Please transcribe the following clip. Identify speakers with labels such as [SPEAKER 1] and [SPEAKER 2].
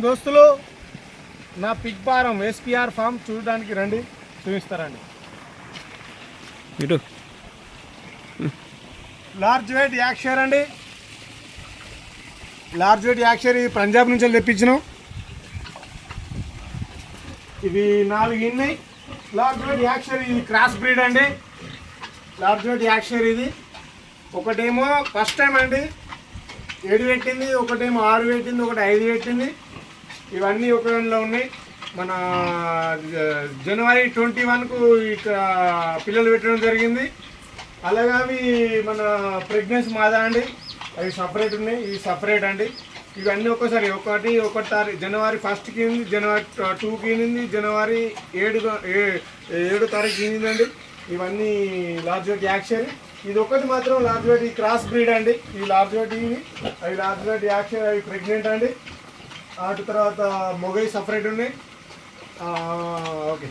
[SPEAKER 1] దోస్తులు నా Pig form SPR form చూడడానికి రండి, చూపిస్తారండి.
[SPEAKER 2] ఇటు
[SPEAKER 1] లార్జ్ వెయిట్ యాక్షర్ అండి, లార్జ్ వెయిట్ యాక్షర్. ఇది పంజాబ్ నుంచి తెప్పించినాం. ఇవి 4 ఉన్నాయి. లార్జ్ వెయిట్ యాక్షర్ ఇది క్రాస్ బ్రీడ్ అండి. లార్జ్ వెయిట్ యాక్షర్ ఇది ఒకటేమో ఫస్ట్ టైం అండి 7 పెట్టింది, ఒకటేమో 6 పెట్టింది, ఒకటి 5 పెట్టింది. ఇవన్నీ ఒక దానిలో ఉన్నాయి. మన జనవరి 21కు ఇక్కడ పిల్లలు పెట్టడం జరిగింది. అలాగే అవి మన ప్రెగ్నెన్సీ మాదా అండి, అవి సపరేట్ ఉన్నాయి, ఇవి సపరేట్ అండి. ఇవన్నీ ఒక్కసారి ఒకటి తారీఖు జనవరి 1కి ఉంది, జనవరి 2కి ఉంది, జనవరి 7 తారీఖు ఇందండి. ఇవన్నీ లార్జ్ వెయిట్ యాక్షన్. ఇది ఒకటి మాత్రం లార్జ్ వెయిట్ క్రాస్ బ్రీడ్ అండి. ఈ లార్జ్ వెయిట్ ఇవి అవి లార్జ్ వెయిట్ యాక్షన్, అవి ప్రెగ్నెంట్ అండి. వాటి తర్వాత మొగై సపరేట్ ఉన్నాయి. ఓకే.